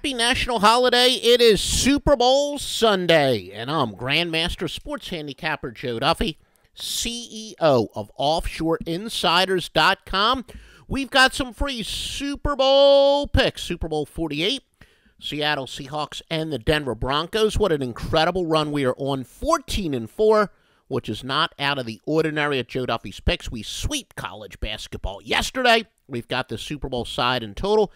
Happy national holiday. It is Super Bowl Sunday, and I'm Grandmaster Sports Handicapper Joe Duffy, CEO of OffshoreInsiders.com. We've got some free Super Bowl picks. Super Bowl 48, Seattle Seahawks and the Denver Broncos. What an incredible run. We are on 14-4, which is not out of the ordinary at Joe Duffy's Picks. We sweep college basketball yesterday. We've got the Super Bowl side in total,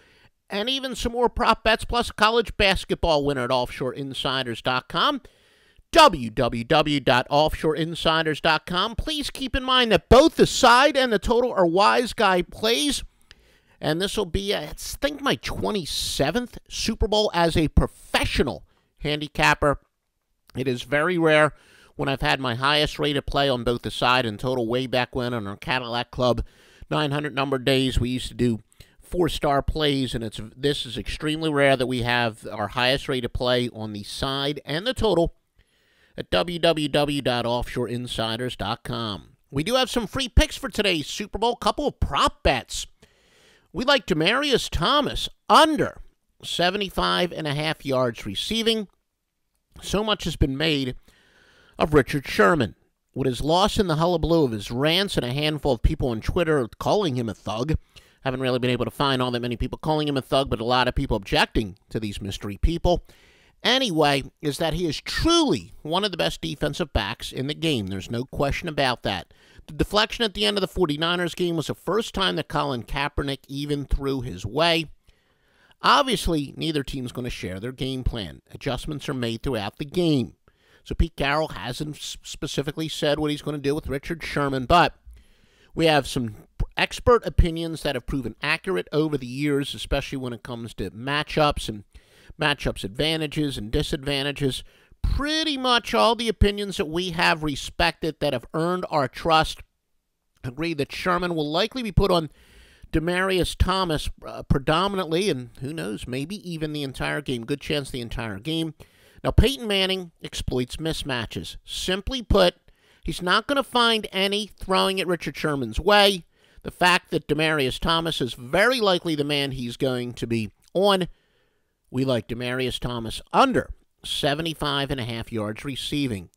and even some more prop bets, plus a college basketball winner at OffshoreInsiders.com. www.offshoreinsiders.com. Please keep in mind that both the side and the total are wise guy plays. And this will be, I think, my 27th Super Bowl as a professional handicapper. It is very rare when I've had my highest rated play on both the side and total way back when on our Cadillac Club 900 number days. We used to do 4-star plays, and this is extremely rare that we have our highest rated play on the side and the total at www.offshoreinsiders.com. We do have some free picks for today's Super Bowl, couple of prop bets. We like Demaryius Thomas under 75.5 yards receiving. So much has been made of Richard Sherman. With his loss in the hullabaloo of his rants and a handful of people on Twitter calling him a thug, haven't really been able to find all that many people calling him a thug, but a lot of people objecting to these mystery people. Anyway, is that he is truly one of the best defensive backs in the game. There's no question about that. The deflection at the end of the 49ers game was the first time that Colin Kaepernick even threw his way. Obviously, neither team's going to share their game plan. Adjustments are made throughout the game. So Pete Carroll hasn't specifically said what he's going to do with Richard Sherman, but we have some expert opinions that have proven accurate over the years, especially when it comes to matchups and matchups advantages and disadvantages. Pretty much all the opinions that we have respected that have earned our trust agree that Sherman will likely be put on Demaryius Thomas predominantly, and who knows, maybe even the entire game. Good chance the entire game. Now, Peyton Manning exploits mismatches. Simply put, he's not going to find any throwing at Richard Sherman's way. The fact that Demaryius Thomas is very likely the man he's going to be on, we like Demaryius Thomas under 75.5 yards receiving.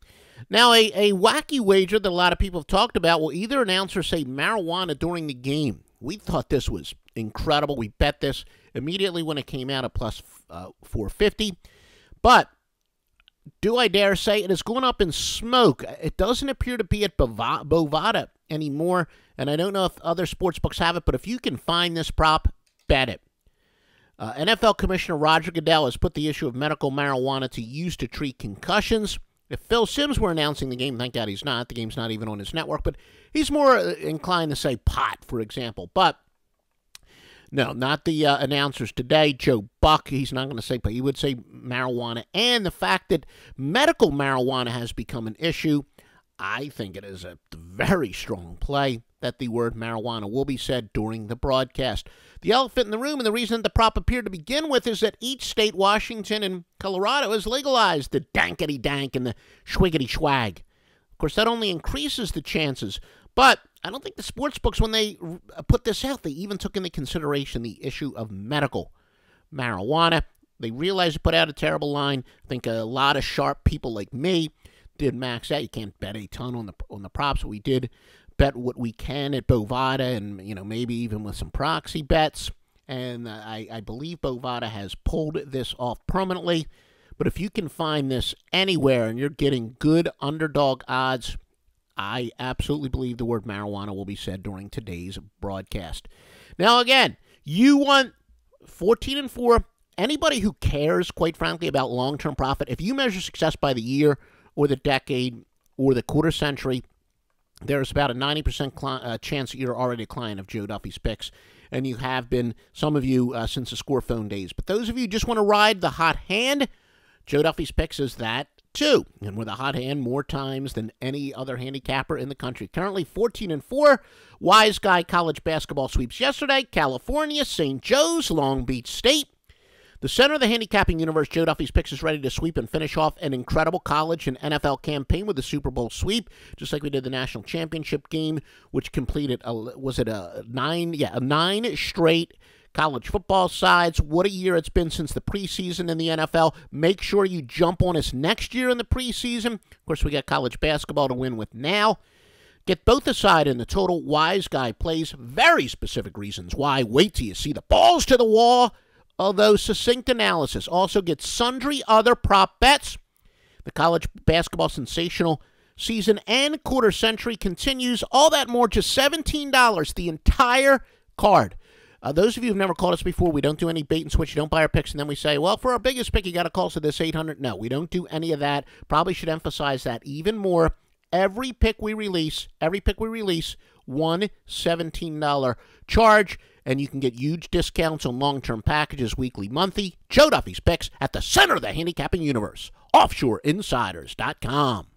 Now, a wacky wager that a lot of people have talked about will either announce or say marijuana during the game. We thought this was incredible. We bet this immediately when it came out at plus 450. But do I dare say it has gone up in smoke? It doesn't appear to be at Bovada anymore, and I don't know if other sports books have it, but if you can find this prop, bet it. NFL Commissioner Roger Goodell has put the issue of medical marijuana to use to treat concussions. If Phil Simms were announcing the game, thank God he's not. The game's not even on his network, but he's more inclined to say pot, for example. But no, not the announcers today. Joe Buck, he's not going to say, but he would say marijuana. And the fact that medical marijuana has become an issue, I think it is a very strong play that the word marijuana will be said during the broadcast. The elephant in the room, and the reason the prop appeared to begin with, is that each state, Washington and Colorado, has legalized the dankety-dank and the schwiggity-schwag. Of course, that only increases the chances, but I don't think the sports books, when they put this out, they even took into consideration the issue of medical marijuana. They realized it put out a terrible line. I think a lot of sharp people like me did max out. You can't bet a ton on the props. We did bet what we can at Bovada, and maybe even with some proxy bets. And I believe Bovada has pulled this off permanently. But if you can find this anywhere and you're getting good underdog odds, I absolutely believe the word marijuana will be said during today's broadcast. Now, again, you want 14-4. Anybody who cares, quite frankly, about long-term profit, if you measure success by the year or the decade or the quarter century, there's about a 90% chance that you're already a client of Joe Duffy's Picks, and you have been, some of you, since the Score Phone days. But those of you who just want to ride the hot hand, Joe Duffy's Picks is that too, and with a hot hand more times than any other handicapper in the country. Currently 14-4. Wise Guy college basketball sweeps yesterday. California, St. Joe's, Long Beach State. The center of the handicapping universe, Joe Duffy's Picks, is ready to sweep and finish off an incredible college and NFL campaign with the Super Bowl sweep, just like we did the national championship game, which completed, was it a 9 straight college football sides. What a year it's been since the preseason in the NFL. Make sure you jump on us next year in the preseason. Of course, we got college basketball to win with now. Get both aside in the total wise guy plays. Very specific reasons why. Wait till you see the balls to the wall. Although succinct analysis. Also get sundry other prop bets. The college basketball sensational season and quarter century continues. All that more, just $17, the entire card. Those of you who've never called us before, we don't do any bait and switch. You don't buy our picks, and then we say, well, for our biggest pick, you got to call us to this 800. No, we don't do any of that. Probably should emphasize that even more. Every pick we release, one $17 charge, and you can get huge discounts on long-term packages, weekly, monthly. Joe Duffy's picks at the center of the handicapping universe. OffshoreInsiders.com.